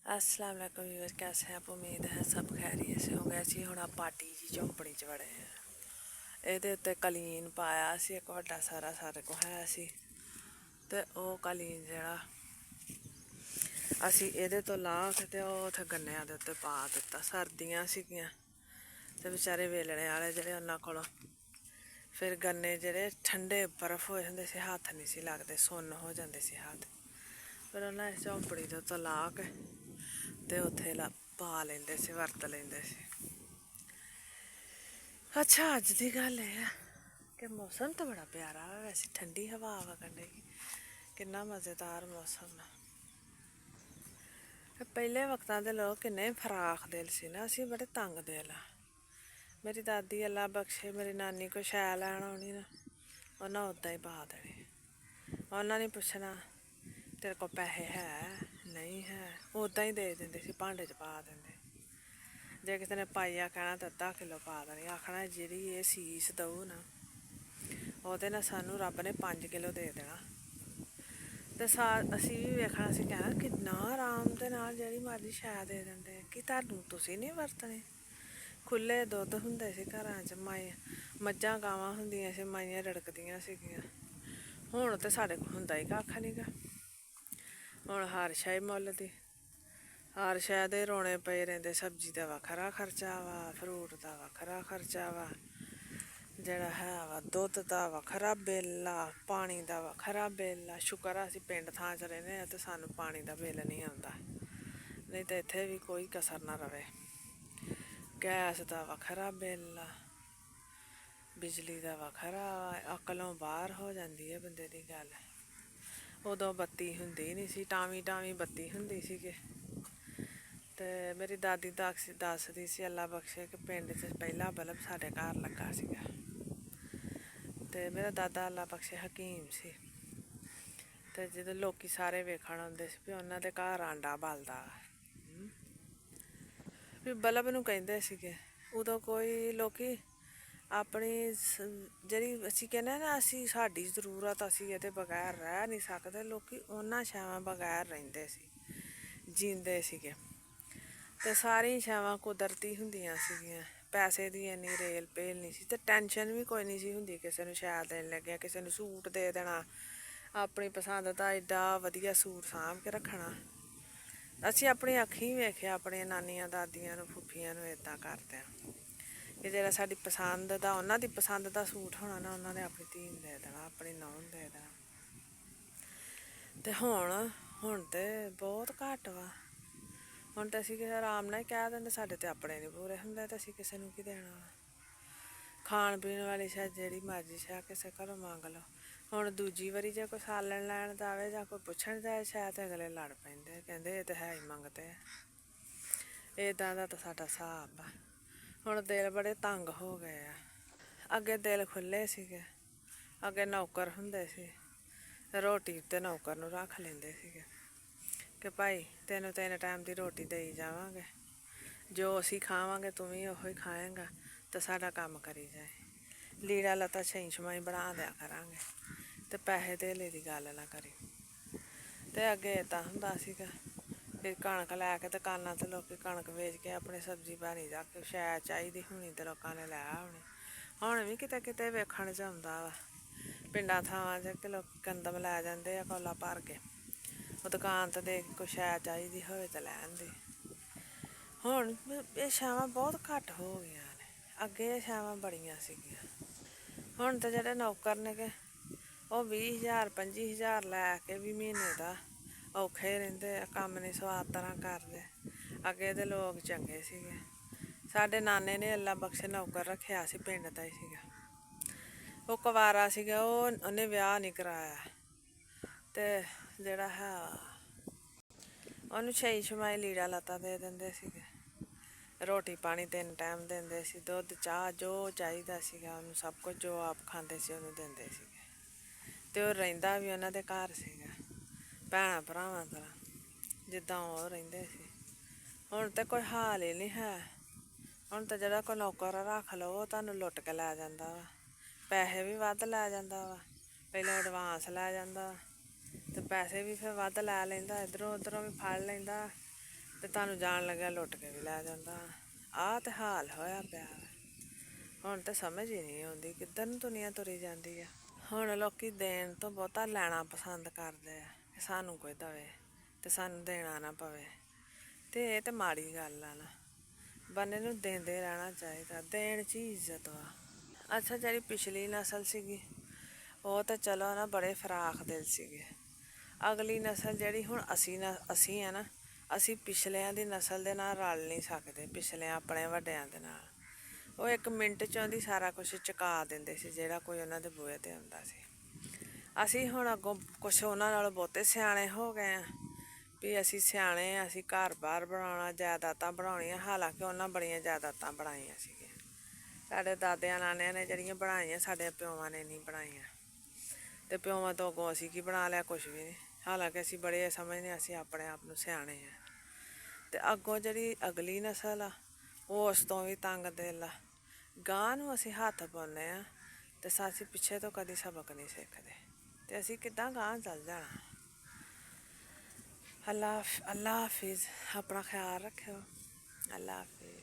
अस्सलाम वालेकुम व्यूअर्स, कैसे हैं आप? उम्मीद है सब खैरियत से होंगे। ਅਸੀਂ ਹੁਣ ਪਾਟੀ ਜੀ ਝੌਂਪੜੀ 'ਚ ਵੜੇ ਆ। ਇਹਦੇ ਉੱਤੇ ਕਲੀਨ ਪਾਇਆ ਸੀ ਇੱਕ ਵੱਡਾ ਸਾਰਾ ਸਾਡੇ ਕੋਲ ਹੈ ਸੀ, ਤੇ ਉਹ ਕਲੀਨ ਜਿਹੜਾ ਅਸੀਂ ਇਹਦੇ ਤੋਂ ਲਾਹ ਕੇ ਤੇ ਉਹ ਉੱਥੇ ਗੰਨਿਆਂ ਦੇ ਉੱਤੇ ਪਾ ਦਿੱਤਾ। ਸਰਦੀਆਂ ਸੀਗੀਆਂ ਤੇ ਵਿਚਾਰੇ ਵੇਲਣੇ ਵਾਲੇ ਜਿਹੜੇ ਉਹਨਾਂ ਕੋਲੋਂ ਫਿਰ ਗੰਨੇ ਜਿਹੜੇ ਠੰਡੇ ਬਰਫ਼ ਹੋਏ ਹੁੰਦੇ ਸੀ, ਹੱਥ ਨਹੀਂ ਸੀ ਲੱਗਦੇ, ਸੁੰਨ ਹੋ ਜਾਂਦੇ ਸੀ ਹੱਥ। ਫਿਰ ਉਹਨਾਂ ਇਸ ਝੌਂਪੜੀ ਦੇ ਉੱਤੋਂ ਲਾਹ ਕੇ ਤੇ ਉੱਥੇ ਪਾ ਲੈਂਦੇ ਸੀ, ਵਰਤ ਲੈਂਦੇ ਸੀ। ਅੱਛਾ, ਅੱਜ ਦੀ ਗੱਲ ਇਹ ਹੈ ਕਿ ਮੌਸਮ ਤਾਂ ਬੜਾ ਪਿਆਰਾ ਵਾ, ਵੈਸੇ ਠੰਡੀ ਹਵਾ ਵਗਣ ਡਈ, ਕਿੰਨਾ ਮਜ਼ੇਦਾਰ ਮੌਸਮ ਹੈ। ਪਹਿਲੇ ਵਕਤਾਂ ਦੇ ਲੋਕ ਕਿੰਨੇ ਫਰਾਖ ਦਿਲ ਸੀ ਨਾ, ਅਸੀਂ ਬੜੇ ਤੰਗ ਦਿਲ ਆ। ਮੇਰੀ ਦਾਦੀ ਅੱਲਾ ਬਖਸ਼ੇ, ਮੇਰੀ ਨਾਨੀ ਕੋਈ ਸ਼ੈ ਲੈਣ ਆਉਣੀ ਨਾ, ਉਹਨਾਂ ਉੱਦਾਂ ਹੀ ਪਾ ਦੇਣੀ। ਉਹਨਾਂ ਨੇ ਪੁੱਛਣਾ ਤੇਰੇ ਕੋਲ ਪੈਸੇ ਹੈ ਨਹੀਂ ਹੈ, ਉੱਦਾਂ ਹੀ ਦੇ ਦਿੰਦੇ ਸੀ, ਭਾਂਡੇ 'ਚ ਪਾ ਦਿੰਦੇ। ਜੇ ਕਿਸੇ ਨੇ ਪਾਈਆ ਕਹਿਣਾ ਤਾਂ ਅੱਧਾ ਕਿਲੋ ਪਾ ਦੇਣੀ, ਆਖਣਾ ਜਿਹੜੀ ਇਹ ਸੀਸ ਦਊ ਨਾ ਉਹਦੇ ਨਾਲ ਸਾਨੂੰ ਰੱਬ ਨੇ 5 ਕਿਲੋ ਦੇ ਦੇਣਾ। ਤੇ ਅਸੀਂ ਵੀ ਵੇਖਣਾ, ਅਸੀਂ ਕਹਿਣਾ ਕਿੰਨਾ ਆਰਾਮ ਦੇ ਨਾਲ ਜਿਹੜੀ ਮਰਜ਼ੀ ਸ਼ੈ ਦੇ ਦਿੰਦੇ, ਕਿ ਤੁਹਾਨੂੰ ਤੁਸੀਂ ਨਹੀਂ ਵਰਤਣੇ। ਖੁੱਲ੍ਹੇ ਦੁੱਧ ਹੁੰਦੇ ਸੀ ਘਰਾਂ 'ਚ, ਮੱਝਾਂ ਗਾਵਾਂ ਹੁੰਦੀਆਂ ਸੀ, ਮਾਈਆਂ ਰੜਕਦੀਆਂ ਸੀਗੀਆਂ। ਹੁਣ ਤਾਂ ਸਾਡੇ ਕੋਲ ਹੁੰਦਾ ਹੀ ਕੱਖ ਨਹੀਂ ਗਾ। ਹੁਣ ਹਰ ਸ਼ੈ ਮੁੱਲ ਦੀ, ਹਰ ਸ਼ੈ ਦੇ ਰੋਣੇ ਪਏ ਰਹਿੰਦੇ। ਸਬਜ਼ੀ ਦਾ ਵੱਖਰਾ ਖਰਚਾ ਵਾ, ਫਰੂਟ ਦਾ ਵੱਖਰਾ ਖਰਚਾ ਵਾ, ਜਿਹੜਾ ਹੈ ਵਾ ਦੁੱਧ ਦਾ ਵੱਖਰਾ ਬਿੱਲ ਆ, ਪਾਣੀ ਦਾ ਵੱਖਰਾ ਬਿੱਲ ਆ। ਸ਼ੁਕਰ ਆ ਅਸੀਂ ਪਿੰਡ ਥਾਂ 'ਚ ਰਹਿੰਦੇ ਹਾਂ ਤੇ ਸਾਨੂੰ ਪਾਣੀ ਦਾ ਬਿੱਲ ਨਹੀਂ ਆਉਂਦਾ, ਨਹੀਂ ਤਾਂ ਇੱਥੇ ਵੀ ਕੋਈ ਕਸਰ ਨਾ ਰਵੇ। ਗੈਸ ਦਾ ਵੱਖਰਾ ਬਿੱਲ ਆ, ਬਿਜਲੀ ਦਾ ਵੱਖਰਾ, ਅਕਲੋਂ ਬਾਹਰ ਹੋ ਜਾਂਦੀ ਹੈ ਬੰਦੇ ਦੀ ਗੱਲ। ਉਦੋਂ ਬੱਤੀ ਹੁੰਦੀ ਨਹੀਂ ਸੀ, ਟਾਵੀਂ ਬੱਤੀ ਹੁੰਦੀ ਸੀਗੀ। ਤੇ ਮੇਰੀ ਦਾਦੀ ਦੱਸਦੀ ਸੀ ਅੱਲਾ ਬਖਸ਼ੇ ਕਿ ਪਿੰਡ 'ਚ ਪਹਿਲਾ ਬਲਬ ਸਾਡੇ ਘਰ ਲੱਗਾ ਸੀਗਾ। ਤੇ ਮੇਰਾ ਦਾਦਾ ਅੱਲਾ ਬਖਸ਼ੇ ਹਕੀਮ ਸੀ, ਤੇ ਜਦੋਂ ਲੋਕੀ ਸਾਰੇ ਵੇਖਣ ਆਉਂਦੇ ਸੀ ਵੀ ਉਹਨਾਂ ਦੇ ਘਰ ਆਂਡਾ ਬਲਦਾ ਵੀ ਬਲਬ ਨੂੰ ਕਹਿੰਦੇ ਸੀਗੇ। ਉਦੋਂ ਕੋਈ ਲੋਕੀ ਆਪਣੀ ਜਿਹੜੀ ਅਸੀਂ ਕਹਿੰਦੇ ਨਾ, ਅਸੀਂ ਸਾਡੀ ਜ਼ਰੂਰਤ ਅਸੀਂ ਇਹਦੇ ਬਗੈਰ ਰਹਿ ਨਹੀਂ ਸਕਦੇ, ਲੋਕੀ ਉਹਨਾਂ ਛਾਵਾਂ ਬਗੈਰ ਰਹਿੰਦੇ ਸੀ, ਜੀਂਦੇ ਸੀਗੇ। ਤੇ ਸਾਰੀਆਂ ਛਾਵਾਂ ਕੁਦਰਤੀ ਹੁੰਦੀਆਂ ਸੀਗੀਆਂ, ਪੈਸੇ ਦੀ ਇੰਨੀ ਰੇਲ ਪੇਲ ਨਹੀਂ ਸੀ, ਤੇ ਟੈਨਸ਼ਨ ਵੀ ਕੋਈ ਨਹੀਂ ਸੀ ਹੁੰਦੀ ਕਿਸੇ ਨੂੰ ਸ਼ੈ ਦੇਣ ਲੱਗਿਆ, ਕਿਸੇ ਨੂੰ ਸੂਟ ਦੇ ਦੇਣਾ ਆਪਣੀ ਪਸੰਦ ਦਾ, ਐਡਾ ਵਧੀਆ ਸੂਟ ਸਾਂਭ ਕੇ ਰੱਖਣਾ। ਅਸੀਂ ਆਪਣੀ ਅੱਖੀਂ ਵੇਖਿਆ ਆਪਣੇ ਨਾਨੀਆਂ ਦਾਦੀਆਂ ਨੂੰ, ਫੁੱਫੀਆਂ ਨੂੰ ਇੱਦਾਂ ਕਰਦਿਆਂ ਕਿ ਜਿਹੜਾ ਸਾਡੀ ਪਸੰਦ ਦਾ, ਉਹਨਾਂ ਦੀ ਪਸੰਦ ਦਾ ਸੂਟ ਹੋਣਾ ਨਾ, ਉਹਨਾਂ ਨੇ ਆਪਣੀ ਧੀ ਨੂੰ ਦੇ ਦੇਣਾ, ਆਪਣੀ ਨੂੰਹ ਨੂੰ ਦੇ ਦੇਣਾ। ਤੇ ਹੁਣ ਤੇ ਬਹੁਤ ਘੱਟ ਵਾ। ਹੁਣ ਤਾਂ ਅਸੀਂ ਕਿਸੇ ਆਰਾਮ ਨਾਲ ਹੀ ਕਹਿ ਦਿੰਦੇ ਸਾਡੇ ਤੇ ਆਪਣੇ ਨਹੀਂ ਪੂਰੇ ਹੁੰਦੇ, ਤੇ ਅਸੀਂ ਕਿਸੇ ਨੂੰ ਕੀ ਦੇਣਾ। ਖਾਣ ਪੀਣ ਵਾਲੀ ਸ਼ਾਇਦ ਜਿਹੜੀ ਮਰਜ਼ੀ ਸ਼ਾਇਦ ਕਿਸੇ ਘਰੋਂ ਮੰਗ ਲਓ। ਹੁਣ ਦੂਜੀ ਵਾਰੀ ਜੇ ਕੋਈ ਸਾਲਣ ਲੈਣ ਜਾਵੇ ਜਾਂ ਕੋਈ ਪੁੱਛਣ ਜਾਏ ਸ਼ਾਇਦ, ਅਗਲੇ ਲੜ ਪੈਂਦੇ, ਕਹਿੰਦੇ ਇਹ ਤਾਂ ਹੈ ਹੀ ਮੰਗਦੇ ਆ। ਇੱਦਾਂ ਦਾ ਤਾਂ ਸਾਡਾ ਹਿਸਾਬ ਆ। ਹੁਣ ਦਿਲ ਬੜੇ ਤੰਗ ਹੋ ਗਏ ਆ। ਅੱਗੇ ਦਿਲ ਖੁੱਲ੍ਹੇ ਸੀਗੇ, ਅੱਗੇ ਨੌਕਰ ਹੁੰਦੇ ਸੀ, ਰੋਟੀ ਉੱਤੇ ਨੌਕਰ ਨੂੰ ਰੱਖ ਲੈਂਦੇ ਸੀਗੇ ਕਿ ਭਾਈ ਤੈਨੂੰ 3 ਟਾਈਮ ਦੀ ਰੋਟੀ ਦੇਈ ਜਾਵਾਂਗੇ, ਜੋ ਅਸੀਂ ਖਾਵਾਂਗੇ ਤੂੰ ਵੀ ਉਹੀ ਖਾਏਂਗਾ, ਤੇ ਸਾਡਾ ਕੰਮ ਕਰੀ ਜਾਏ। ਲੀੜਾ ਲੱਤਾ ਛਈ ਛਮਾਈ ਬਣਾ ਦਿਆ ਕਰਾਂਗੇ, ਤੇ ਪੈਸੇ ਧੇਲੇ ਦੀ ਗੱਲ ਨਾ ਕਰੀ। ਤੇ ਅੱਗੇ ਇੱਦਾਂ ਹੁੰਦਾ ਸੀਗਾ ਵੀ ਕਣਕ ਲੈ ਕੇ ਦੁਕਾਨਾਂ ਤੇ ਲੋਕੀ ਕਣਕ ਵੇਚ ਕੇ ਆਪਣੇ ਸਬਜ਼ੀ ਪਾਣੀ ਜਾ ਕੇ ਸ਼ੈ ਚਾਹੀਦੀ ਹੋਣੀ ਤੇ ਲੋਕਾਂ ਨੇ ਲੈ ਆਉਣੀ। ਹੁਣ ਵੀ ਕਿਤੇ ਕਿਤੇ ਵੇਖਣ 'ਚ ਆਉਂਦਾ ਵਾ ਪਿੰਡਾਂ ਥਾਵਾਂ 'ਚ ਕਿ ਲੋਕ ਗੰਦਮ ਲੈ ਜਾਂਦੇ ਆ ਕੌਲਾ ਭਰ ਕੇ, ਉਹ ਦੁਕਾਨ ਤੇ ਦੇਖ ਕੋਈ ਸ਼ੈ ਚਾਹੀਦੀ ਹੋਵੇ ਤਾਂ ਲੈ ਆਉਂਦੀ। ਹੁਣ ਇਹ ਛਾਵਾਂ ਬਹੁਤ ਘੱਟ ਹੋ ਗਈਆਂ ਨੇ, ਅੱਗੇ ਇਹ ਛਾਵਾਂ ਬੜੀਆਂ ਸੀਗੀਆਂ। ਹੁਣ ਤਾਂ ਜਿਹੜੇ ਨੌਕਰ ਨੇਗੇ ਉਹ 20,000 25,000 ਲੈ ਕੇ ਵੀ ਮਹੀਨੇ ਦਾ ਔਖੇ ਰਹਿੰਦੇ ਆ, ਕੰਮ ਨਹੀਂ ਸਵਾਦ ਤਰ੍ਹਾਂ ਕਰਦੇ। ਅੱਗੇ ਦੇ ਲੋਕ ਚੰਗੇ ਸੀਗੇ। ਸਾਡੇ ਨਾਨੇ ਨੇ ਅੱਲਾ ਬਖਸ਼ੇ ਨੌਕਰ ਰੱਖਿਆ ਸੀ, ਪਿੰਡ ਦਾ ਹੀ ਸੀਗਾ, ਉਹ ਕੁਵਾਰਾ ਸੀਗਾ, ਉਹਨੇ ਵਿਆਹ ਨਹੀਂ ਕਰਾਇਆ। ਤੇ ਜਿਹੜਾ ਹੈ ਉਹਨੂੰ ਛਈ ਛਮਾਈ ਲੀੜਾ ਲੱਤਾ ਦੇ ਦਿੰਦੇ ਸੀਗੇ, ਰੋਟੀ ਪਾਣੀ 3 ਟਾਈਮ ਦਿੰਦੇ ਸੀ, ਦੁੱਧ ਚਾਹ ਜੋ ਚਾਹੀਦਾ ਸੀਗਾ ਉਹਨੂੰ ਸਭ ਕੁਝ, ਜੋ ਆਪ ਖਾਂਦੇ ਸੀ ਉਹਨੂੰ ਦਿੰਦੇ ਸੀਗੇ। ਤੇ ਉਹ ਰਹਿੰਦਾ ਵੀ ਉਹਨਾਂ ਦੇ ਘਰ ਸੀਗਾ, ਭੈਣਾਂ ਭਰਾਵਾਂ ਤਰ੍ਹਾਂ ਜਿੱਦਾਂ ਉਹ ਰਹਿੰਦੇ ਸੀ। ਹੁਣ ਤਾਂ ਕੋਈ ਹਾਲ ਹੀ ਨਹੀਂ ਹੈ। ਹੁਣ ਤਾਂ ਜਿਹੜਾ ਕੋਈ ਨੌਕਰ ਰੱਖ ਲਓ ਉਹ ਤੁਹਾਨੂੰ ਲੁੱਟ ਕੇ ਲੈ ਜਾਂਦਾ ਵਾ, ਪੈਸੇ ਵੀ ਵੱਧ ਲੈ ਜਾਂਦਾ ਵਾ, ਪਹਿਲਾਂ ਐਡਵਾਂਸ ਲੈ ਜਾਂਦਾ, ਤੇ ਪੈਸੇ ਵੀ ਫਿਰ ਵੱਧ ਲੈ ਲੈਂਦਾ, ਇੱਧਰੋਂ ਉੱਧਰੋਂ ਵੀ ਫੜ ਲੈਂਦਾ, ਤੇ ਤੁਹਾਨੂੰ ਜਾਣ ਲੱਗਿਆ ਲੁੱਟ ਕੇ ਵੀ ਲੈ ਜਾਂਦਾ। ਆਹ ਤੇ ਹਾਲ ਹੋਇਆ ਪਿਆ ਵਾ। ਹੁਣ ਤਾਂ ਸਮਝ ਹੀ ਨਹੀਂ ਆਉਂਦੀ ਕਿੱਧਰ ਨੂੰ ਦੁਨੀਆ ਤੁਰੀ ਜਾਂਦੀ ਆ। ਹੁਣ ਲੋਕੀ ਦੇਣ ਤੋਂ ਬਹੁਤਾ ਲੈਣਾ ਪਸੰਦ ਕਰਦੇ ਆ ਕਿ ਸਾਨੂੰ ਕੋਈ ਦਵੇ ਤੇ ਸਾਨੂੰ ਦੇਣਾ ਨਾ ਪਵੇ। ਤੇ ਇਹ ਤਾਂ ਮਾੜੀ ਗੱਲ ਆ ਨਾ, ਬੰਦੇ ਨੂੰ ਦਿੰਦੇ ਰਹਿਣਾ ਚਾਹੀਦਾ, ਦੇਣ 'ਚ ਹੀ ਇੱਜ਼ਤ ਵਾ। ਅੱਛਾ, ਜਿਹੜੀ ਪਿਛਲੀ ਨਸਲ ਸੀਗੀ ਉਹ ਤਾਂ ਚਲੋ ਨਾ ਬੜੇ ਫਰਾਖ ਦਿਲ ਸੀਗੇ। ਅਗਲੀ ਨਸਲ ਜਿਹੜੀ ਹੁਣ ਅਸੀਂ ਆ ਨਾ, ਅਸੀਂ ਪਿਛਲਿਆਂ ਦੀ ਨਸਲ ਦੇ ਨਾਲ ਰਲ ਨਹੀਂ ਸਕਦੇ। ਪਿਛਲਿਆਂ ਆਪਣੇ ਵੱਡਿਆਂ ਦੇ ਨਾਲ ਉਹ 1 ਮਿੰਟ 'ਚ ਉਹਦੀ ਸਾਰਾ ਕੁਛ ਚੁਕਾ ਦਿੰਦੇ ਸੀ ਜਿਹੜਾ ਕੋਈ ਉਹਨਾਂ ਦੇ ਬੂਹੇ 'ਤੇ ਆਉਂਦਾ ਸੀ। ਅਸੀਂ ਹੁਣ ਅੱਗੋਂ ਕੁਛ ਉਹਨਾਂ ਨਾਲੋਂ ਬਹੁਤੇ ਸਿਆਣੇ ਹੋ ਗਏ ਹਾਂ ਵੀ ਅਸੀਂ ਸਿਆਣੇ ਹਾਂ, ਅਸੀਂ ਘਰ ਬਾਰ ਬਣਾਉਣਾ, ਜਾਇਦਾਦਾਂ ਬਣਾਉਣੀਆਂ। ਹਾਲਾਂਕਿ ਉਹਨਾਂ ਬੜੀਆਂ ਜਾਇਦਾਦਾਂ ਬਣਾਈਆਂ ਸੀਗੀਆਂ। ਸਾਡੇ ਦਾਦਿਆਂ ਨਾਨਿਆਂ ਨੇ ਜਿਹੜੀਆਂ ਬਣਾਈਆਂ, ਸਾਡੇ ਪਿਓਾਂ ਨੇ ਨਹੀਂ ਬਣਾਈਆਂ। ਅਤੇ ਪਿਓਾਂ ਤੋਂ ਅੱਗੋਂ ਅਸੀਂ ਕੀ ਬਣਾ ਲਿਆ? ਕੁਛ ਵੀ ਨਹੀਂ। ਹਾਲਾਂਕਿ ਅਸੀਂ ਬੜੇ ਸਮਝਦੇ ਅਸੀਂ ਆਪਣੇ ਆਪ ਨੂੰ ਸਿਆਣੇ ਹਾਂ। ਅਤੇ ਅੱਗੋਂ ਜਿਹੜੀ ਅਗਲੀ ਨਸਲ ਆ ਉਹ ਉਸ ਤੋਂ ਵੀ ਤੰਗ ਦਿਲ ਆ। ਗਾਂਹ ਨੂੰ ਅਸੀਂ ਹੱਥ ਪਾਉਂਦੇ ਹਾਂ ਅਤੇ ਅਸੀਂ ਪਿੱਛੇ ਤੋਂ ਕਦੀ ਸਬਕ ਨਹੀਂ ਸਿੱਖਦੇ। ਅਤੇ ਅਸੀਂ ਕਿੱਦਾਂ ਗਾਂਹ ਚੱਲ ਜਾਣਾ। ਅੱਲਾ ਹਾਫਿਜ਼। ਆਪਣਾ ਖਿਆਲ ਰੱਖਿਓ। ਅੱਲਾ ਹਾਫਿਜ਼।